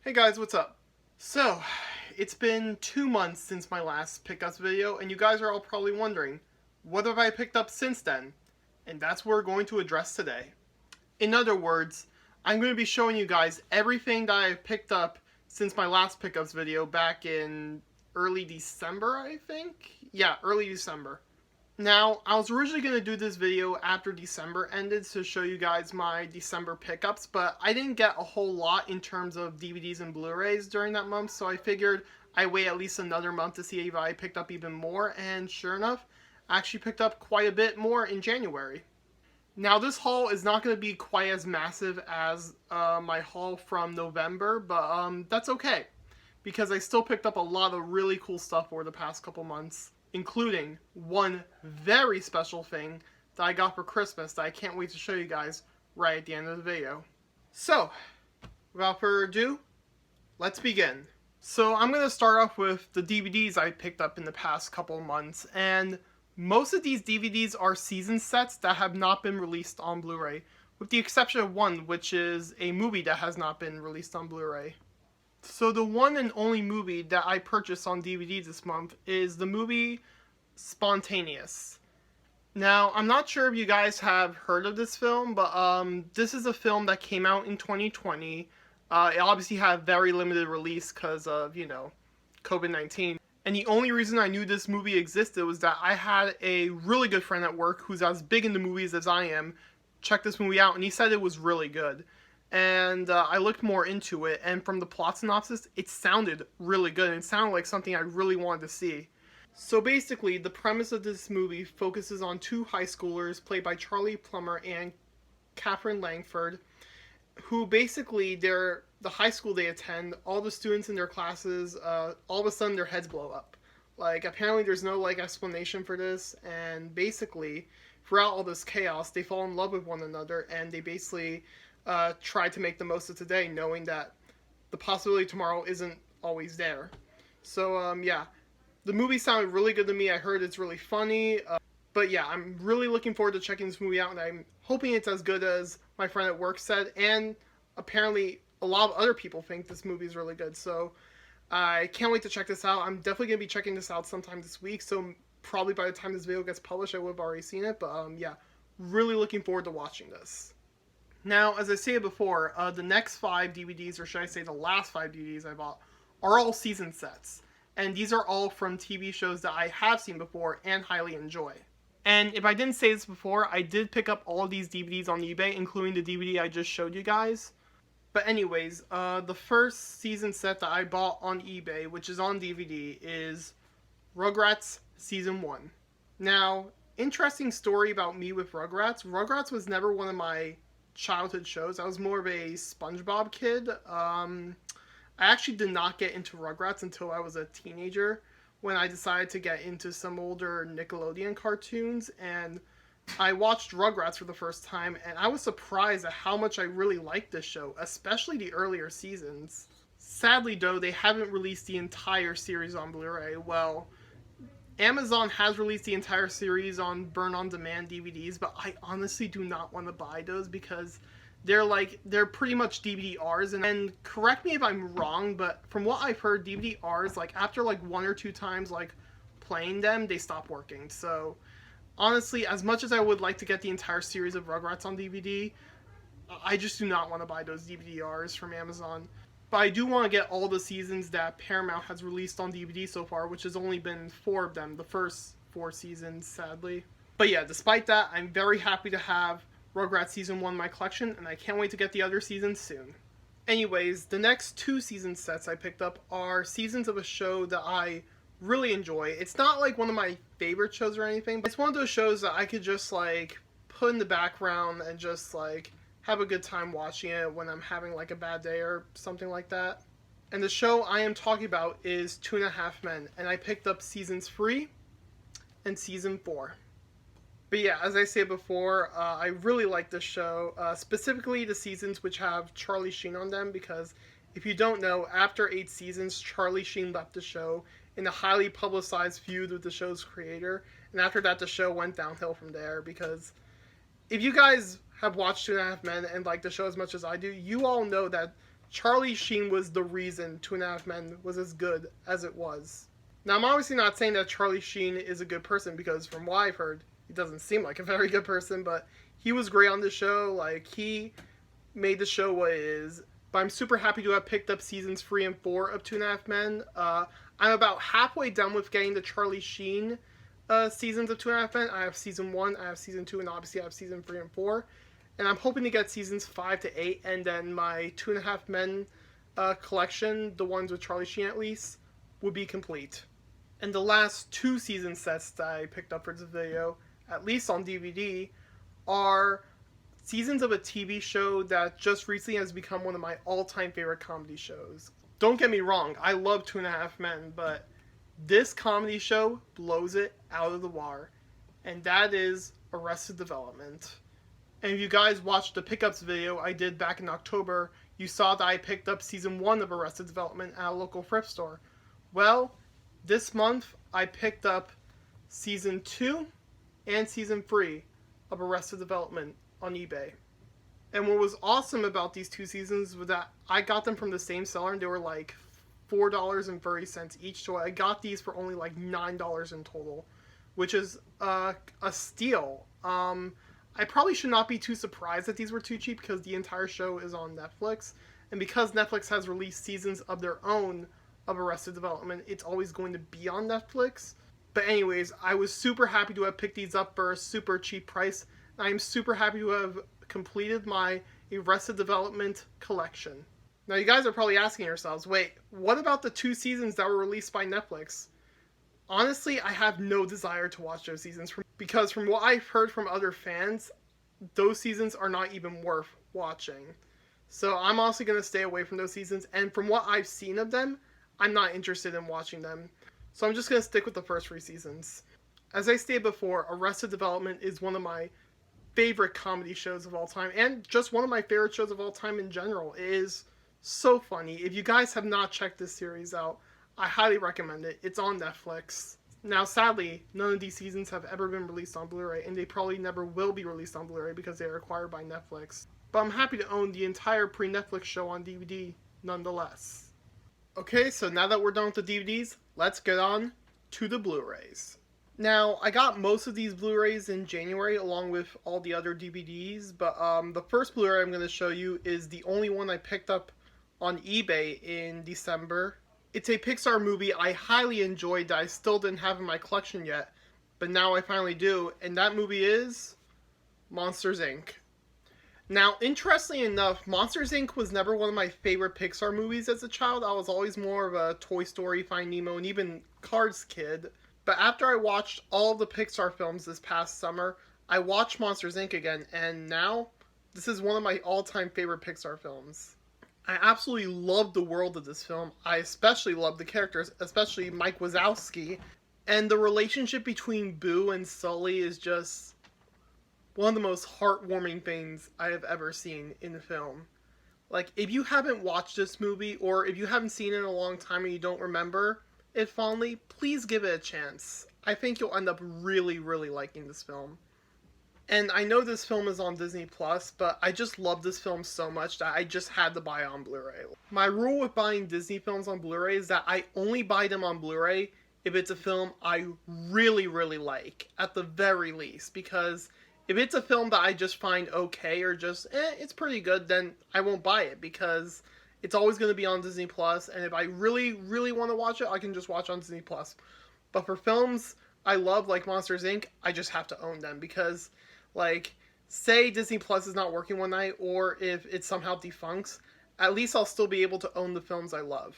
Hey guys, what's up? So, it's been 2 months since my last pickups video, and you guys are all probably wondering, what have I picked up since then? And that's what we're going to address today. In other words, I'm going to be showing you guys everything that I've picked up since my last pickups video back in early December, I think? Yeah, early December. Now, I was originally going to do this video after December ended to show you guys my December pickups, but I didn't get a whole lot in terms of DVDs and Blu-rays during that month, so I figured I'd wait at least another month to see if I picked up even more, and sure enough, I actually picked up quite a bit more in January. Now, this haul is not going to be quite as massive as my haul from November, but that's okay, because I still picked up a lot of really cool stuff over the past couple months, including one very special thing that I got for Christmas that I can't wait to show you guys right at the end of the video. So, without further ado, let's begin. So I'm going to start off with the DVDs I picked up in the past couple months, and most of these DVDs are season sets that have not been released on Blu-ray, with the exception of one, which is a movie that has not been released on Blu-ray. So the one and only movie that I purchased on DVD this month is the movie Spontaneous. Now, I'm not sure if you guys have heard of this film, but this is a film that came out in 2020. It obviously had very limited release because of, COVID-19. And the only reason I knew this movie existed was that I had a really good friend at work who's as big into movies as I am check this movie out, and he said it was really good. And I looked more into it, and from the plot synopsis, it sounded really good. It sounded like something I really wanted to see. So basically, the premise of this movie focuses on two high schoolers, played by Charlie Plummer and Catherine Langford, who basically, the high school they attend, all the students in their classes, all of a sudden their heads blow up. Like, apparently there's no, explanation for this, and basically, throughout all this chaos, they fall in love with one another, and they basically try to make the most of today, knowing that the possibility tomorrow isn't always there. So, yeah, the movie sounded really good to me. I heard it's really funny. But yeah, I'm really looking forward to checking this movie out, and I'm hoping it's as good as my friend at work said, and apparently a lot of other people think this movie is really good. So I can't wait to check this out. I'm definitely going to be checking this out sometime this week, so probably by the time this video gets published, I would have already seen it. But yeah, really looking forward to watching this. Now, as I said before, the next 5 DVDs, or should I say the last 5 DVDs I bought, are all season sets. And these are all from TV shows that I have seen before and highly enjoy. And if I didn't say this before, I did pick up all of these DVDs on eBay, including the DVD I just showed you guys. But anyways, the first season set that I bought on eBay, which is on DVD, is Rugrats Season One. Now, interesting story about me with Rugrats. Rugrats was never one of my childhood shows. I was more of a SpongeBob kid. I actually did not get into Rugrats until I was a teenager, when I decided to get into some older Nickelodeon cartoons, and I watched Rugrats for the first time, and I was surprised at how much I really liked this show, especially the earlier seasons. Sadly, though, they haven't released the entire series on Blu-ray. Well, Amazon has released the entire series on burn-on-demand DVDs, but I honestly do not want to buy those because they're pretty much DVD-Rs, and correct me if I'm wrong, but from what I've heard, DVD-Rs, after 1 or 2 times, playing them, they stop working. So, honestly, as much as I would like to get the entire series of Rugrats on DVD, I just do not want to buy those DVD-Rs from Amazon. But I do want to get all the seasons that Paramount has released on DVD so far, which has only been 4 of them, the first 4 seasons, sadly. But yeah, despite that, I'm very happy to have Rugrats Season 1 in my collection, and I can't wait to get the other seasons soon. Anyways, the next 2 season sets I picked up are seasons of a show that I really enjoy. It's not one of my favorite shows or anything, but it's one of those shows that I could just put in the background and just have a good time watching it when I'm having a bad day or something like that. And the show I am talking about is 2.5 Men, and I picked up seasons 3 and season 4. But yeah, as I said before, I really like this show, specifically the seasons which have Charlie Sheen on them, because if you don't know, after 8 seasons, Charlie Sheen left the show in a highly publicized feud with the show's creator, and after that the show went downhill from there, because if you guys have watched 2.5 Men and like the show as much as I do, you all know that Charlie Sheen was the reason Two and a Half Men was as good as it was. Now, I'm obviously not saying that Charlie Sheen is a good person, because from what I've heard, he doesn't seem like a very good person, but he was great on the show. Like, he made the show what it is. But I'm super happy to have picked up seasons 3 and 4 of Two and a Half Men. I'm about halfway done with getting the Charlie Sheen seasons of Two and a Half Men. I have season 1, I have season 2, and obviously I have season 3 and 4. And I'm hoping to get seasons 5 to 8, and then my Two and a Half Men collection, the ones with Charlie Sheen at least, would be complete. And the last 2 season sets that I picked up for this video, at least on DVD, are seasons of a TV show that just recently has become one of my all-time favorite comedy shows. Don't get me wrong, I love Two and a Half Men, but this comedy show blows it out of the water, and that is Arrested Development. And if you guys watched the pickups video I did back in October, you saw that I picked up season 1 of Arrested Development at a local thrift store. Well, this month I picked up season 2 and season 3 of Arrested Development on eBay. And what was awesome about these 2 seasons was that I got them from the same seller, and they were like $4.30 each, so I got these for only like $9 in total, which is a steal. I probably should not be too surprised that these were too cheap, because the entire show is on Netflix, and because Netflix has released seasons of their own of Arrested Development, it's always going to be on Netflix. But anyways, I was super happy to have picked these up for a super cheap price. I'm super happy to have completed my Arrested Development collection. Now you guys are probably asking yourselves, wait, what about the 2 seasons that were released by Netflix? Honestly, I have no desire to watch those seasons, because from what I've heard from other fans, those seasons are not even worth watching. So I'm also going to stay away from those seasons, and from what I've seen of them, I'm not interested in watching them. So I'm just going to stick with the first 3 seasons. As I stated before, Arrested Development is one of my favorite comedy shows of all time, and just one of my favorite shows of all time in general. It is so funny. If you guys have not checked this series out, I highly recommend it. It's on Netflix. Now, sadly, none of these seasons have ever been released on Blu-ray, and they probably never will be released on Blu-ray because they are acquired by Netflix. But I'm happy to own the entire pre-Netflix show on DVD nonetheless. Okay, so now that we're done with the DVDs, let's get on to the Blu-rays. Now, I got most of these Blu-rays in January along with all the other DVDs, but the first Blu-ray I'm going to show you is the only one I picked up on eBay in December. It's a Pixar movie I highly enjoyed that I still didn't have in my collection yet, but now I finally do, and that movie is Monsters, Inc. Now, interestingly enough, Monsters, Inc. was never one of my favorite Pixar movies as a child. I was always more of a Toy Story, Finding Nemo, and even Cars kid. But after I watched all of the Pixar films this past summer, I watched Monsters, Inc. again, and now this is one of my all-time favorite Pixar films. I absolutely love the world of this film. I especially love the characters, especially Mike Wazowski. And the relationship between Boo and Sully is just one of the most heartwarming things I have ever seen in a film. Like, if you haven't watched this movie, or if you haven't seen it in a long time and you don't remember it fondly, please give it a chance. I think you'll end up really, really liking this film. And I know this film is on Disney+, but I just love this film so much that I just had to buy it on Blu-ray. My rule with buying Disney films on Blu-ray is that I only buy them on Blu-ray if it's a film I really, really like, at the very least. Because if it's a film that I just find okay, or just, it's pretty good, then I won't buy it, because it's always going to be on Disney+, and if I really, really want to watch it, I can just watch on Disney+. But for films I love, like Monsters, Inc., I just have to own them, because, like, say Disney Plus is not working one night, or if it somehow defuncts, at least I'll still be able to own the films I love.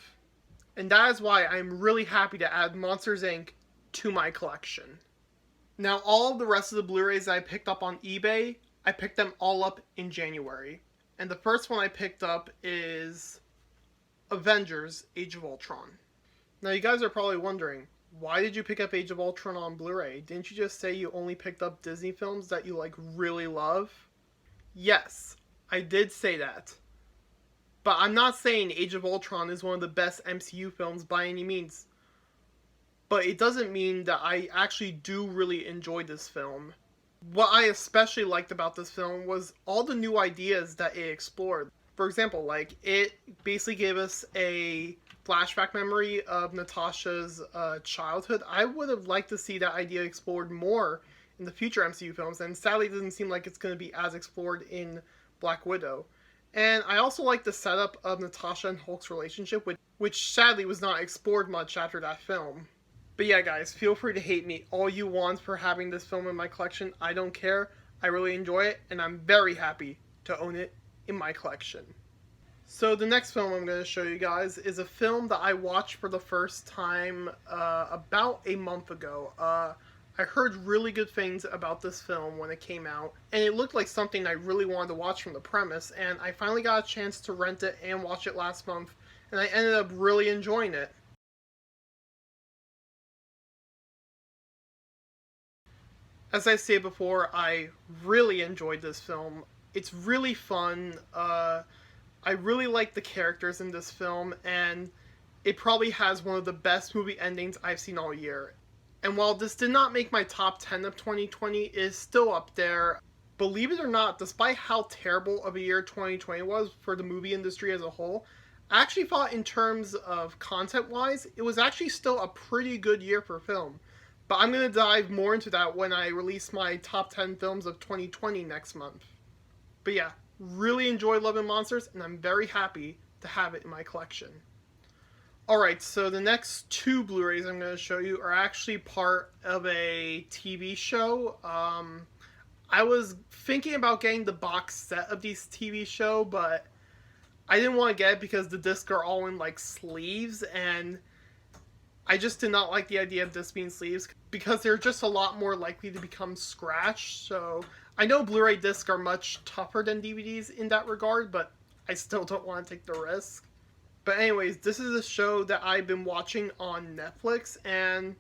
And that is why I'm really happy to add Monsters, Inc. to my collection. Now, all of the rest of the Blu-rays that I picked up on eBay, I picked them all up in January. And the first one I picked up is Avengers Age of Ultron. Now, you guys are probably wondering, why did you pick up Age of Ultron on Blu-ray? Didn't you just say you only picked up Disney films that you, like, really love? Yes, I did say that. But I'm not saying Age of Ultron is one of the best MCU films by any means. But it doesn't mean that I actually do really enjoy this film. What I especially liked about this film was all the new ideas that it explored. For example, like, it basically gave us a flashback memory of Natasha's childhood. I would have liked to see that idea explored more in the future MCU films, and sadly it doesn't seem like it's going to be as explored in Black Widow. And I also like the setup of Natasha and Hulk's relationship, which sadly was not explored much after that film. But yeah, guys, feel free to hate me all you want for having this film in my collection. I don't care. I really enjoy it, and I'm very happy to own it in my collection. So the next film I'm going to show you guys is a film that I watched for the first time about a month ago. I heard really good things about this film when it came out, and it looked like something I really wanted to watch from the premise, and I finally got a chance to rent it and watch it last month, and I ended up really enjoying it. As I said before, I really enjoyed this film. It's really fun. I really like the characters in this film, and it probably has one of the best movie endings I've seen all year. And while this did not make my top 10 of 2020, it is still up there. Believe it or not, despite how terrible of a year 2020 was for the movie industry as a whole, I actually thought in terms of content-wise, it was actually still a pretty good year for film. But I'm going to dive more into that when I release my top 10 films of 2020 next month. But yeah, really enjoy Love and Monsters, and I'm very happy to have it in my collection. Alright, so the next two Blu-rays I'm going to show you are actually part of a TV show. I was thinking about getting the box set of these TV show, but I didn't want to get it because the discs are all in like sleeves, and I just did not like the idea of this being sleeves because they're just a lot more likely to become scratched. So I know Blu-ray discs are much tougher than DVDs in that regard, but I still don't want to take the risk. But anyways, this is a show that I've been watching on Netflix, and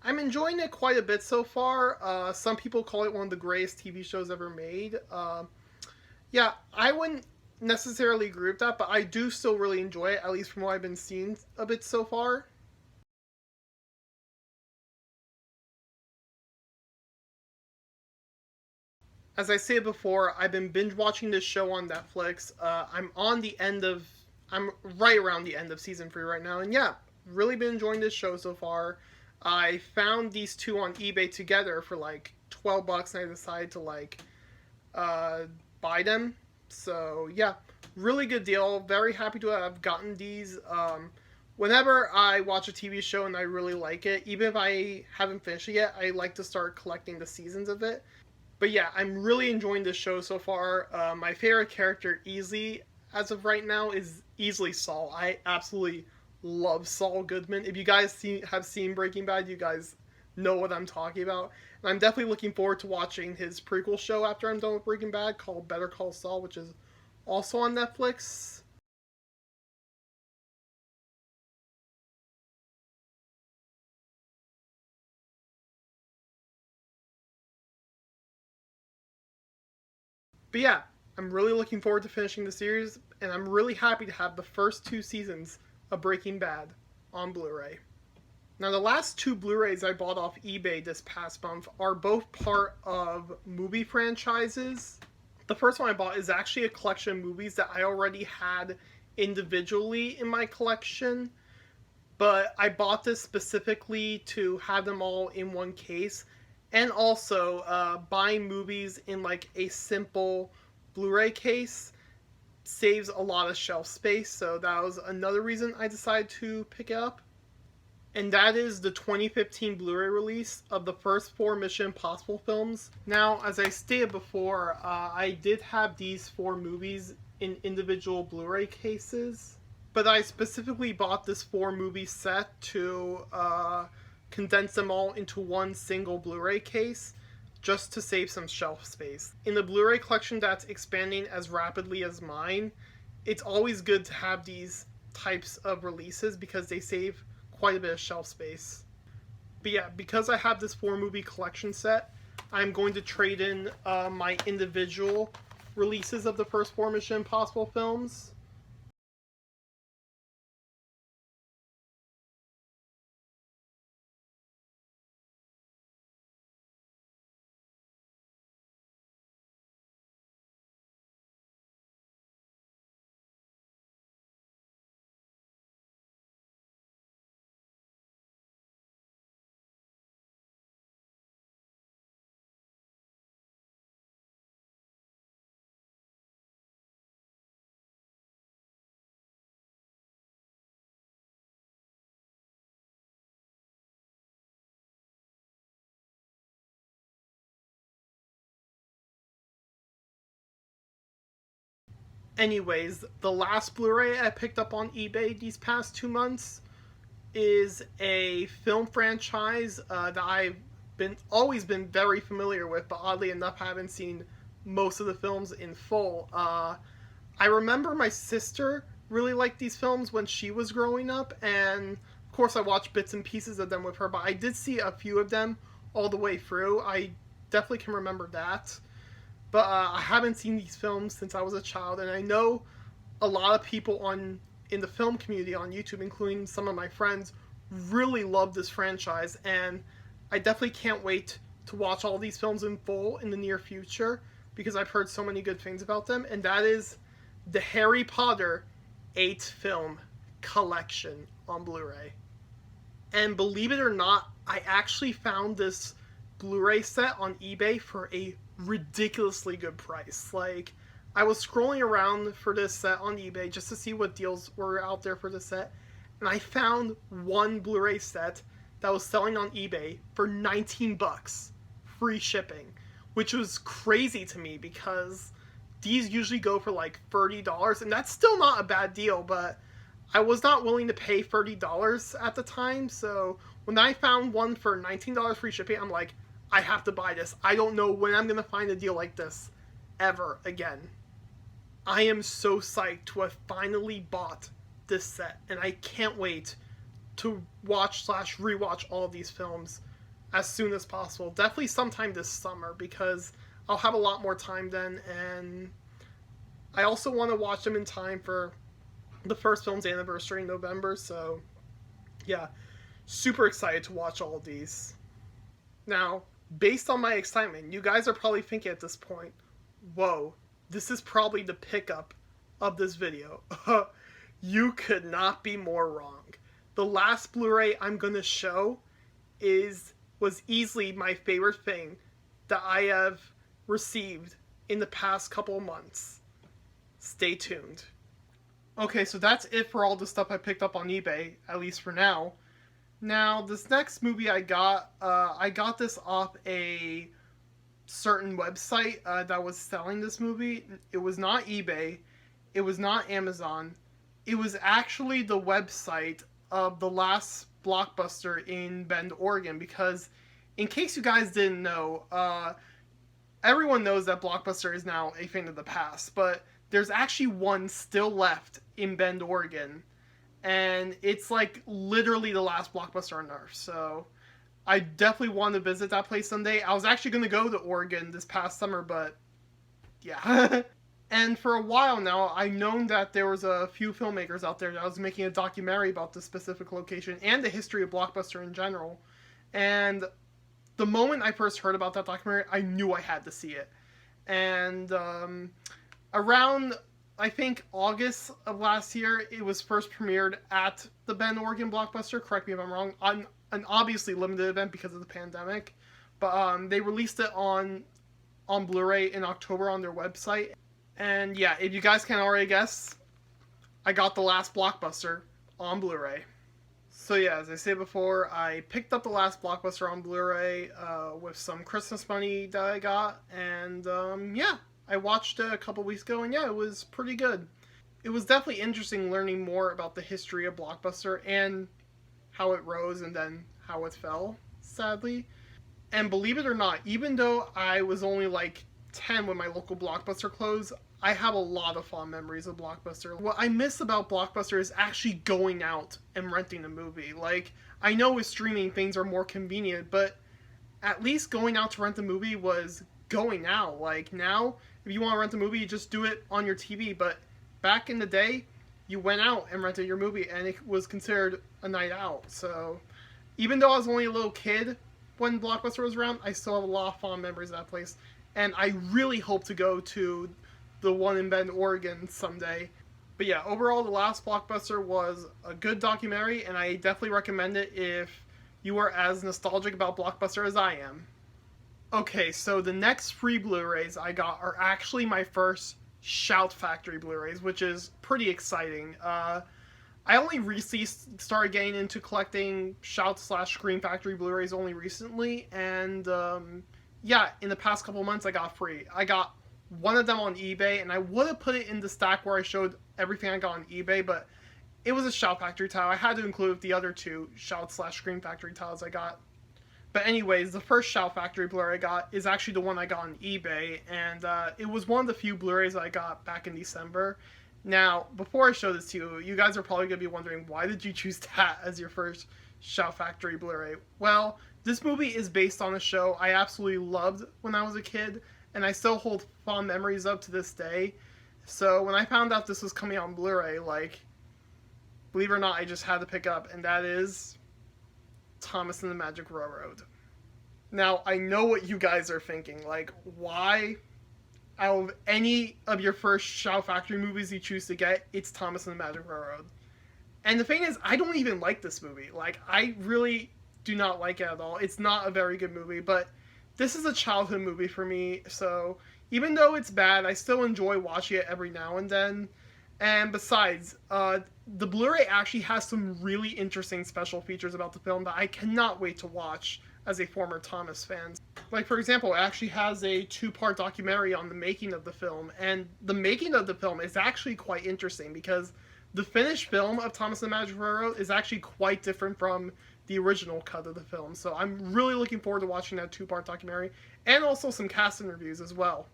I'm enjoying it quite a bit so far. Some people call it one of the greatest TV shows ever made. Yeah, I wouldn't necessarily agree with that, but I do still really enjoy it, at least from what I've been seeing of it so far. As I said before, I've been binge watching this show on Netflix. I'm right around the end of season 3 right now, and yeah, really been enjoying this show so far. I found these two on eBay together for like $12, and I decided to uh, buy them. So yeah, really good deal. Very happy to have gotten these. Whenever I watch a TV show and I really like it, even if I haven't finished it yet, I like to start collecting the seasons of it. But yeah, I'm really enjoying this show so far. My favorite character easily, as of right now, is easily Saul. I absolutely love Saul Goodman. If you guys have seen Breaking Bad, you guys know what I'm talking about. And I'm definitely looking forward to watching his prequel show after I'm done with Breaking Bad called Better Call Saul, which is also on Netflix. But yeah, I'm really looking forward to finishing the series, and I'm really happy to have the first two seasons of Breaking Bad on Blu-ray. Now, the last two Blu-rays I bought off eBay this past month are both part of movie franchises. The first one I bought is actually a collection of movies that I already had individually in my collection, but I bought this specifically to have them all in one case, and also buying movies in like a simple Blu-ray case saves a lot of shelf space, so that was another reason I decided to pick it up. And that is the 2015 Blu-ray release of the first four Mission Impossible films. Now, as I stated before, I did have these four movies in individual Blu-ray cases, but I specifically bought this four movie set to condense them all into one single Blu-ray case, just to save some shelf space. In the Blu-ray collection that's expanding as rapidly as mine, it's always good to have these types of releases because they save quite a bit of shelf space. But yeah, because I have this four movie collection set, I'm going to trade in my individual releases of the first four Mission Impossible films. Anyways, the last Blu-ray I picked up on eBay these past 2 months is a film franchise that I've always been very familiar with, but oddly enough, I haven't seen most of the films in full. I remember my sister really liked these films when she was growing up, and of course I watched bits and pieces of them with her, but I did see a few of them all the way through. I definitely can remember that. But I haven't seen these films since I was a child, and I know a lot of people in the film community on YouTube, including some of my friends, really love this franchise, and I definitely can't wait to watch all these films in full in the near future because I've heard so many good things about them, and that is the Harry Potter 8-film collection on Blu-ray. And believe it or not, I actually found this Blu-ray set on eBay for a ridiculously good price. Like, I was scrolling around for this set on eBay just to see what deals were out there for the set, and I found one Blu-ray set that was selling on eBay for $19, free shipping, which was crazy to me because these usually go for like $30, and that's still not a bad deal, but I was not willing to pay $30 at the time, so when I found one for $19 free shipping, I'm like, I have to buy this. I don't know when I'm going to find a deal like this ever again. I am so psyched to have finally bought this set, and I can't wait to watch/rewatch all of these films as soon as possible. Definitely sometime this summer, because I'll have a lot more time then, and I also want to watch them in time for the first film's anniversary in November, so yeah, super excited to watch all of these. Now, based on my excitement, you guys are probably thinking at this point, whoa, this is probably the pickup of this video. You could not be more wrong. The last Blu-ray I'm going to show was easily my favorite thing that I have received in the past couple of months. Stay tuned. Okay, so that's it for all the stuff I picked up on eBay, at least for now. Now, this next movie I got this off a certain website that was selling this movie. It was not eBay. It was not Amazon. It was actually the website of the last Blockbuster in Bend, Oregon, because in case you guys didn't know, everyone knows that Blockbuster is now a thing of the past, but there's actually one still left in Bend, Oregon, and it's like literally the last Blockbuster on Earth, so I definitely want to visit that place someday. I was actually going to go to Oregon this past summer, but yeah. And for a while now, I've known that there was a few filmmakers out there that was making a documentary about this specific location and the history of Blockbuster in general. And the moment I first heard about that documentary, I knew I had to see it. And around, I think, August of last year, it was first premiered at the Bend, Oregon Blockbuster. Correct me if I'm wrong. On an obviously limited event because of the pandemic. But they released it on Blu-ray in October on their website. And yeah, if you guys can already guess, I got the last Blockbuster on Blu-ray. So yeah, as I said before, I picked up the last Blockbuster on Blu-ray with some Christmas money that I got. And yeah, I watched it a couple weeks ago, and yeah, it was pretty good. It was definitely interesting learning more about the history of Blockbuster and how it rose and then how it fell, sadly. And believe it or not, even though I was only like 10 when my local Blockbuster closed, I have a lot of fond memories of Blockbuster. What I miss about Blockbuster is actually going out and renting a movie. Like, I know with streaming things are more convenient, but at least going out to rent a movie was going out. Like, now, if you want to rent a movie, you just do it on your TV, but back in the day, you went out and rented your movie, and it was considered a night out. So, even though I was only a little kid when Blockbuster was around, I still have a lot of fond memories of that place. And I really hope to go to the one in Bend, Oregon someday. But yeah, overall, the last Blockbuster was a good documentary, and I definitely recommend it if you are as nostalgic about Blockbuster as I am. Okay, so the next free Blu-rays I got are actually my first Shout Factory Blu-rays, which is pretty exciting. I only recently started getting into collecting Shout/Scream Factory Blu-rays only recently, and yeah, in the past couple months I got free. I got one of them on eBay, and I would have put it in the stack where I showed everything I got on eBay, but it was a Shout Factory title. I had to include the other two Shout/Scream Factory titles I got. But anyways, the first Shout Factory Blu-ray I got is actually the one I got on eBay, and it was one of the few Blu-rays I got back in December. Now, before I show this to you, you guys are probably going to be wondering, why did you choose that as your first Shout Factory Blu-ray? Well, this movie is based on a show I absolutely loved when I was a kid, and I still hold fond memories of to this day. So when I found out this was coming out on Blu-ray, like, believe it or not, I just had to pick up, and that is Thomas and the Magic Railroad. Now, I know what you guys are thinking, like, why, out of any of your first Shout Factory movies you choose to get, it's Thomas and the Magic Railroad. And the thing is, I don't even like this movie. Like, I really do not like it at all. It's not a very good movie, but this is a childhood movie for me, so even though it's bad, I still enjoy watching it every now and then. And besides, the Blu-ray actually has some really interesting special features about the film that I cannot wait to watch as a former Thomas fan. Like, for example, it actually has a 2-part documentary on the making of the film, and the making of the film is actually quite interesting because the finished film of Thomas and the Magic Railroad is actually quite different from the original cut of the film. So I'm really looking forward to watching that 2-part documentary, and also some cast interviews as well.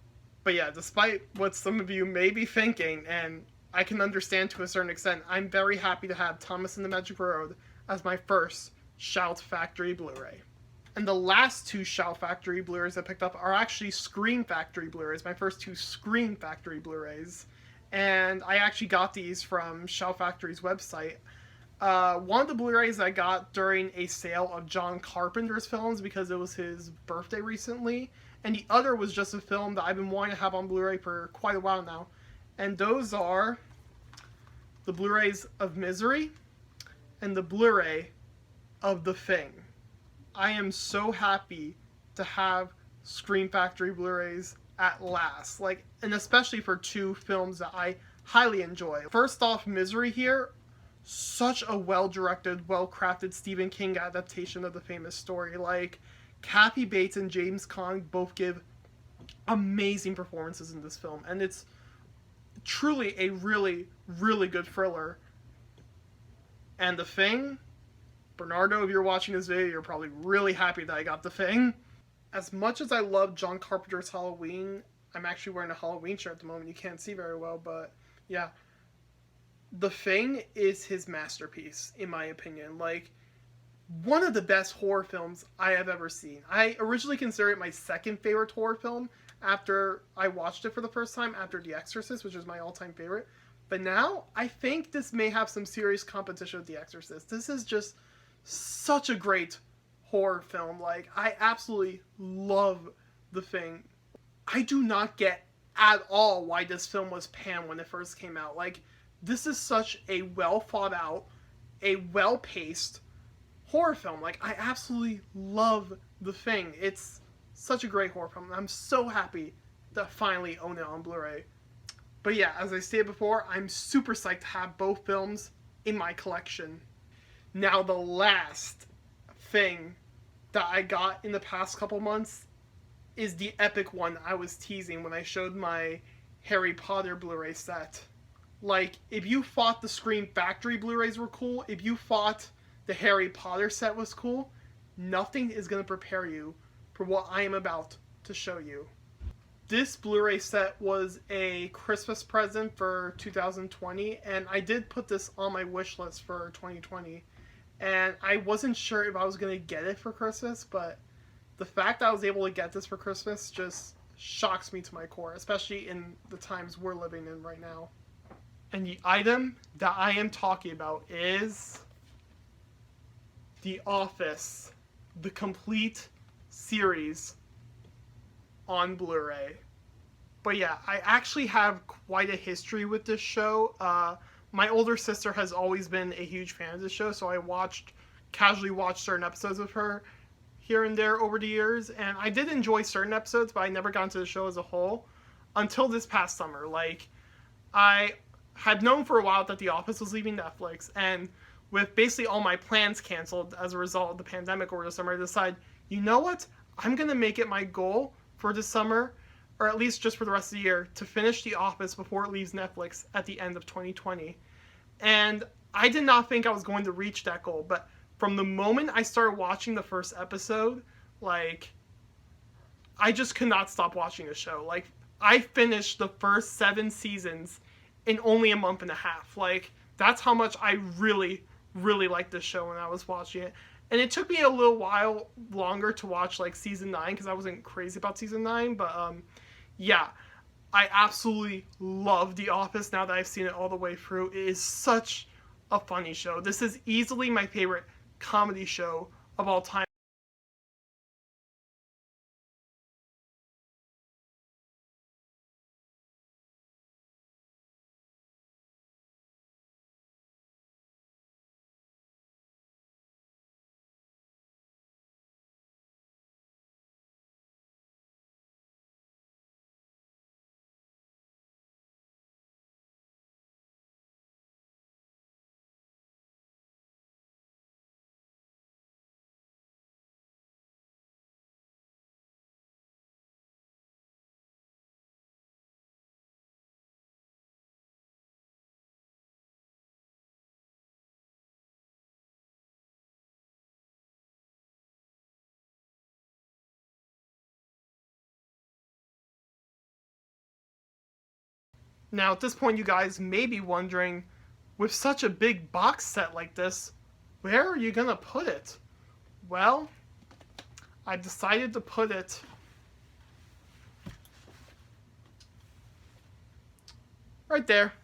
But yeah, despite what some of you may be thinking, and I can understand to a certain extent, I'm very happy to have Thomas and the Magic Railroad as my first Shout Factory Blu-ray. And the last 2 Shout Factory Blu-rays I picked up are actually Scream Factory Blu-rays, my first 2 Scream Factory Blu-rays. And I actually got these from Shout Factory's website. One of the Blu-rays I got during a sale of John Carpenter's films because it was his birthday recently. And the other was just a film that I've been wanting to have on Blu-ray for quite a while now. And those are the Blu-rays of Misery and the Blu-ray of The Thing. I am so happy to have Scream Factory Blu-rays at last. Like, and especially for 2 films that I highly enjoy. First off, Misery here. Such a well-directed, well-crafted Stephen King adaptation of the famous story. Like, Kathy Bates and James Caan both give amazing performances in this film. And it's truly a really, really good thriller. And The Thing, Bernardo, if you're watching this video, you're probably really happy that I got The Thing. As much as I love John Carpenter's Halloween, I'm actually wearing a Halloween shirt at the moment. You can't see very well, but yeah. The Thing is his masterpiece, in my opinion. Like, one of the best horror films I have ever seen. I originally considered it my second favorite horror film after I watched it for the first time after The Exorcist, which is my all-time favorite. But now, I think this may have some serious competition with The Exorcist. This is just such a great horror film. Like, I absolutely love The Thing. I do not get at all why this film was panned when it first came out. Like, this is such a well thought out, a well-paced horror film. Like, I absolutely love The Thing. It's such a great horror film. I'm so happy to finally own it on Blu-ray. But yeah, as I stated before, I'm super psyched to have both films in my collection. Now, the last thing that I got in the past couple months is the epic one I was teasing when I showed my Harry Potter Blu-ray set. Like, if you thought the Scream Factory Blu-rays were cool, if you thought the Harry Potter set was cool, nothing is going to prepare you for what I am about to show you. This Blu-ray set was a Christmas present for 2020, and I did put this on my wish list for 2020. And I wasn't sure if I was going to get it for Christmas, but the fact that I was able to get this for Christmas just shocks me to my core, especially in the times we're living in right now. And the item that I am talking about is The Office, the complete series on Blu-ray. But yeah, I actually have quite a history with this show. My older sister has always been a huge fan of this show, so I casually watched certain episodes with her here and there over the years, and I did enjoy certain episodes, but I never got into the show as a whole until this past summer. Like, I had known for a while that The Office was leaving Netflix, and with basically all my plans canceled as a result of the pandemic over the summer, I decided, you know what? I'm going to make it my goal for this summer, or at least just for the rest of the year, to finish The Office before it leaves Netflix at the end of 2020. And I did not think I was going to reach that goal, but from the moment I started watching the first episode, like, I just could not stop watching the show. Like, I finished the first 7 seasons in only a month and a half. Like, that's how much I really, really liked this show when I was watching it. And it took me a little while longer to watch, like, season 9, because I wasn't crazy about season 9, but, yeah. I absolutely love The Office now that I've seen it all the way through. It is such a funny show. This is easily my favorite comedy show of all time. Now, at this point, you guys may be wondering, with such a big box set like this, where are you going to put it? Well, I decided to put it right there.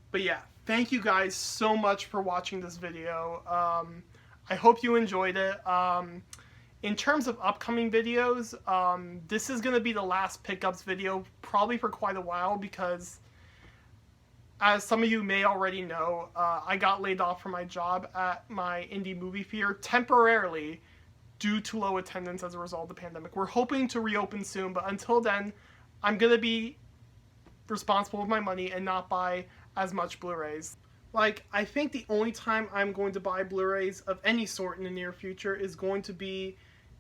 But yeah, thank you guys so much for watching this video. I hope you enjoyed it. In terms of upcoming videos, this is going to be the last pickups video, probably for quite a while, because as some of you may already know, I got laid off from my job at my indie movie theater temporarily due to low attendance as a result of the pandemic. We're hoping to reopen soon, but until then, I'm going to be responsible with my money and not buy as much Blu-rays. Like, I think the only time I'm going to buy Blu-rays of any sort in the near future is going to be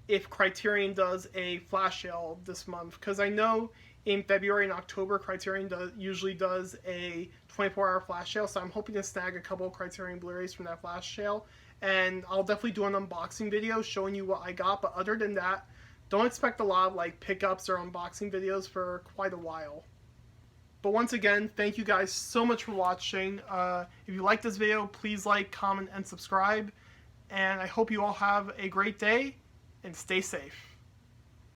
if Criterion does a flash sale this month, because I know in February and October Criterion usually does a 24-hour flash sale, so I'm hoping to snag a couple of Criterion Blu-rays from that flash sale, and I'll definitely do an unboxing video showing you what I got. But other than that, don't expect a lot of like pickups or unboxing videos for quite a while. But once again, thank you guys so much for watching. If you like this video, please like, comment, and subscribe. And I hope you all have a great day, and stay safe.